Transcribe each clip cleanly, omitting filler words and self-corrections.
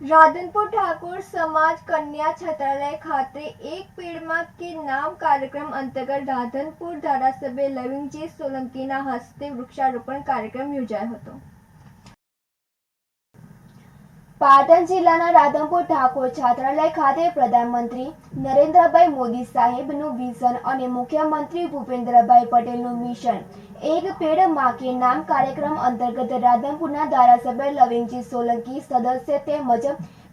राधनपुर ठाकुर समाज कन्या छात्रालय खाते एक पेड़ मां के नाम कार्यक्रम अंतर्गत राधनपुर धारासभ्य लविंगजी सोलंकीના હસ્તે વૃક્ષારોપણ કાર્યક્રમ યોજાયો હતો। પાટણ જિલ્લાના રાધનપુર ઠાકોર છાત્રાલય ખાતે પ્રધાનમંત્રી નરેન્દ્રભાઈ મોદી સાહેબનું વિઝન અને મુખ્યમંત્રી ભૂપેન્દ્રભાઈ પટેલનું મિશન એક પેડ માં કે નામ કાર્યક્રમ અંતર્ગત રાધનપુરના ધારાસભ્ય લવિંગજી સોલંકી સદસ્ય તેમજ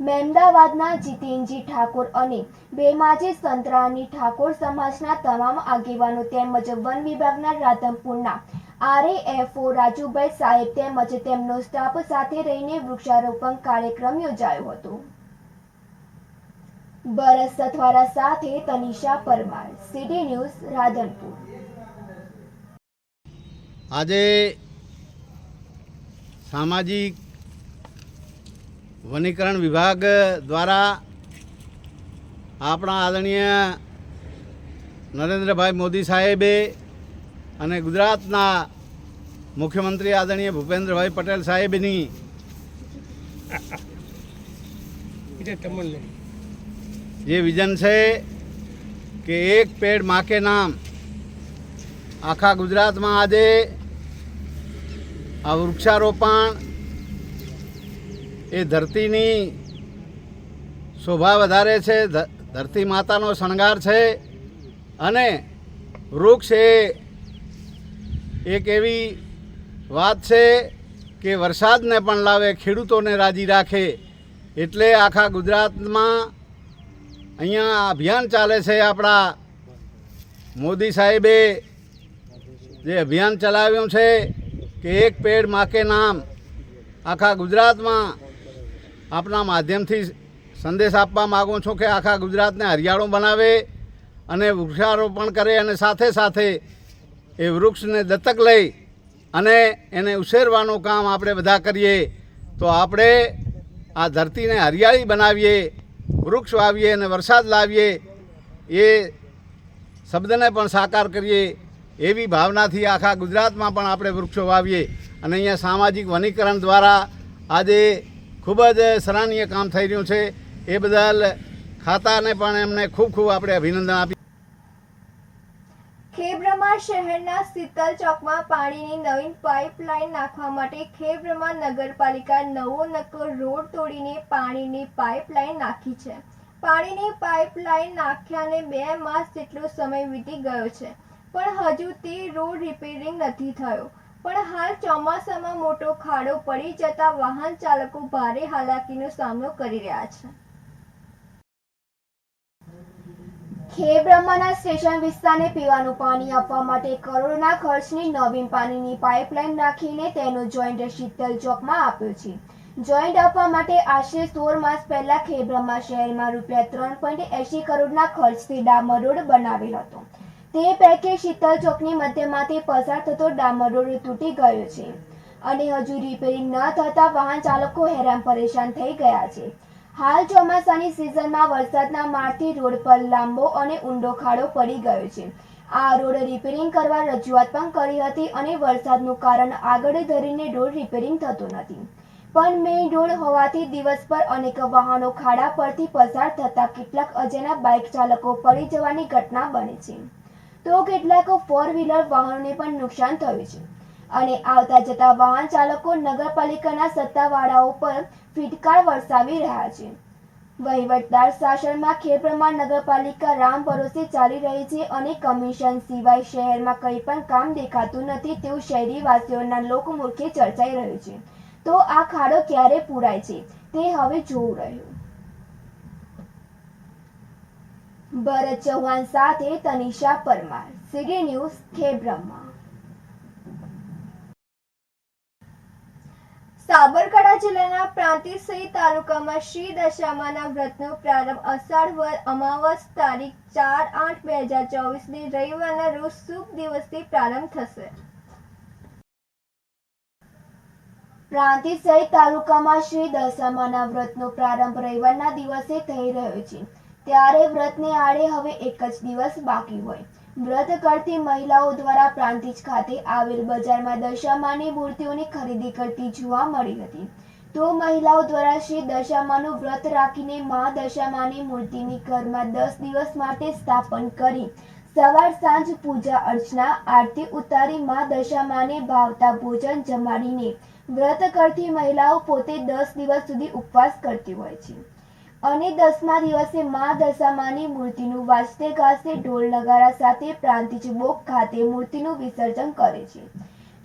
મહેમદાવાદના જીતેનજી ઠાકોર અને બેમાજી સંતરાની ઠાકોર સમાજના તમામ આગેવાનો તેમજ વન વિભાગના રાધનપુરના RAFO રાજુભાઈ સાહેબ તેમજ તેમનો સ્ટાફ સાથે રહીને વૃક્ષારોપણ કાર્યક્રમ યોજાયો હતો। ભરત સથવારા સાથે તનિષા પરમાર, સિટી ન્યૂઝ, રાધનપુર। આજે સામાજિક વનીકરણ વિભાગ દ્વારા આપણા આદરણીય નરેન્દ્રભાઈ મોદી સાહેબે અને ગુજરાતના મુખ્યમંત્રી આદરણીય ભૂપેન્દ્રભાઈ પટેલ સાહેબની જે વિઝન છે કે એક પેડ માં કે નામ આખા ગુજરાતમાં આજે આ વૃક્ષારોપણ એ ધરતીની શોભા વધારે છે, ધરતી માતાનો શણગાર છે અને વૃક્ષ એ એક એવી વાત છે કે વરસાદને પણ લાવે, ખેડૂતોને રાજી રાખે। એટલે આખા ગુજરાતમાં અહીંયા અભિયાન ચાલે છે। આપણા મોદી સાહેબે જે અભિયાન ચલાવ્યું છે કે એક પેડ માં કે નામ, આખા ગુજરાતમાં આપના માધ્યમથી સંદેશ આપવા માગું છું કે આખા ગુજરાતને હરિયાળું બનાવે અને વૃક્ષારોપણ કરે અને સાથે સાથે એ વૃક્ષને દત્તક લઈ અને એને ઉછેરવાનું કામ આપણે બધા કરીએ તો આપણે આ ધરતીને હરિયાળી બનાવીએ, વૃક્ષ વાવીએ અને વરસાદ લાવીએ, એ શબ્દને પણ સાકાર કરીએ એવી ભાવનાથી આખા ગુજરાતમાં પણ આપણે વૃક્ષો વાવીએ। અને અહીંયા સામાજિક વનીકરણ દ્વારા આજે ખૂબ જ સરાહનીય કામ થઈ રહ્યું છે, એ બદલ ખાતાને પણ એમને ખૂબ ખૂબ આપણે અભિનંદન આપીએ। ખેબ્રમા શહેરના શીતલ ચોકમાં પાણીની નવીન પાઇપલાઇન નાખવા માટે ખેબ્રમા નગરપાલિકા નવો નક્કો રોડ તોડીને પાણીની પાઇપલાઇન નાખી છે। પાણીની પાઇપલાઇન નાખ્યાને 2 માસ જેટલો સમય વીતી ગયો છે, પણ હજુ તે રોડ રિપેરિંગ નથી થયો। પણ હાલ ચોમાસામાં મોટો ખાડો પડી જતા વાહન ચાલકો ભારે હાલાકીનો સામનો કરી રહ્યા છે। ખેબ્રમાના સ્ટેશન વિસ્તારને પીવાનું પાણી આપવા માટે કરોડોના ખર્ચની નવીન પાણીની પાઇપલાઇન નાખીને તેનો જોઈન્ટ શીતલ ચોકમાં આપ્યો છે। જોઈન્ટ આપવા માટે આશરે 16 માસ પહેલા ખેબ્રમા શહેરમાં ₹3.80 કરોડના ખર્ચથી ડામર રોડ બનાવેલ હતો। તે પૈકી શીતલ ચોકની મધ્યમાંથી પસાર થતો ડામર રોડ તૂટી ગયો છે અને હજુ રિપેરિંગ ન થતા વાહન ચાલકો હેરાન પરેશાન થઈ ગયા છે। હાલ ચોમાસાની સિઝનમાં વરસાદના મારથી રોડ પર લાંબો અને ઊંડો ખાડો પડી ગયો છે। આ રોડ રિપેરિંગ કરવા રજૂઆત પણ કરી હતી અને વરસાદનું કારણ આગળ ધરીને રોડ રિપેરિંગ થતું નથી, પણ મેઇન રોડ હોવાથી દિવસ પર અનેક વાહનો ખાડા પરથી પસાર થતા કેટલાક અજાણ્યા બાઇક ચાલકો પડી જવાની ઘટના બને છે, તો કેટલાક 4 વ્હીલર વાહનોને પણ નુકસાન થયું છે અને આવતા જતા વાહન ચાલકો નગરપાલિકાના સત્તાવાળાઓ પર ફિટકાર વરસાવી રહ્યા છે। વહીવટદાર શાસનમાં ખેબ્રમા નગરપાલિકા રામ ભરોસે ચાલી રહી છે અને કમિશન સિવાય શહેરમાં કંઈ પણ કામ દેખાતું નથી તેવું શહેરીવાસીઓના લોકમુખે ચર્ચાઈ રહ્યું છે। તો આ ખાડો ક્યારે પૂરાય છે તે હવે જોવું રહ્યું। ભરત ચૌહાણ સાથે તનિષા પરમાર, સિટી ન્યૂઝ, ખેબ્રમા। સાબરકાંઠા જિલ્લાના પ્રાંતિજ તાલુકામાં શ્રી દશામાના વ્રતનો પ્રારંભ અષાઢ વદ અમાવસ તારીખ 4/8/2024 રવિવારના રોજ શુભ દિવસથી પ્રારંભ થશે। પ્રાંતિજ તાલુકામાં શ્રી દશામાના વ્રતનો પ્રારંભ રવિવારના દિવસે થઈ રહ્યો છે, ત્યારે વ્રતને આડે હવે એક જ દિવસ બાકી હોય। વ્રત કરતી મહિલાઓ દ્વારા પ્રાંતિજ ખાતે આવેલ બજારમાં દશામાની મૂર્તિઓની ખરીદી કરતી જોવા મળી હતી। તો મહિલાઓ દ્વારા શ્રી દશામાનું વ્રત રાખીને મા દશામાની મૂર્તિની ઘરમાં 10 દિવસ માટે સ્થાપન કરી સવાર સાંજ પૂજા અર્ચના આરતી ઉતારી મા દશામાને ભાવતા ભોજન જમાડીને વ્રત કરતી મહિલાઓ પોતે 10 દિવસ સુધી ઉપવાસ કરતી હોય છે અને 10મા દિવસે મા દશામાની મૂર્તિનું વાજતે ગાજતે ઢોલ નગારા સાથે પ્રાંતિજ બોક ખાતે મૂર્તિનું વિસર્જન કરે છે.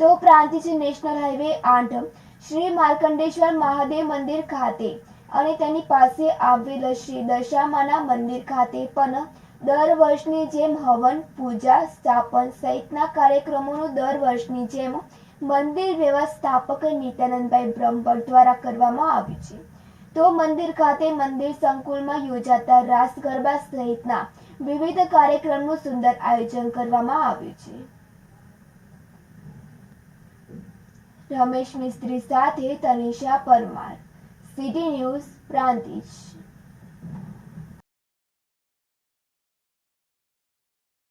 તો પ્રાંતિજ નેશનલ હાઈવે 8 શ્રી માર્કંડેશ્વર મહાદેવ મંદિર ખાતે અને તેની પાસે આવેલ શ્રી દશામાના મંદિર ખાતે પણ દર વર્ષની જેમ હવન પૂજા સ્થાપન સહિતના કાર્યક્રમોનું દર વર્ષની જેમ મંદિર વ્યવસ્થાપક નિત્યાનંદભાઈ બ્રહ્મભટ્ટ દ્વારા કરવામાં આવ્યું છે. તો મંદિર ખાતે મંદિર સંકુલમાં યોજાતા રાસ ગરબા સહિતના વિવિધ કાર્યક્રમનું સુંદર આયોજન કરવામાં આવ્યું છે. રમેશ મિસ્ત્રી સાથે તનિષા પરમાર, સિટી ન્યૂઝ, પ્રાંતિજ.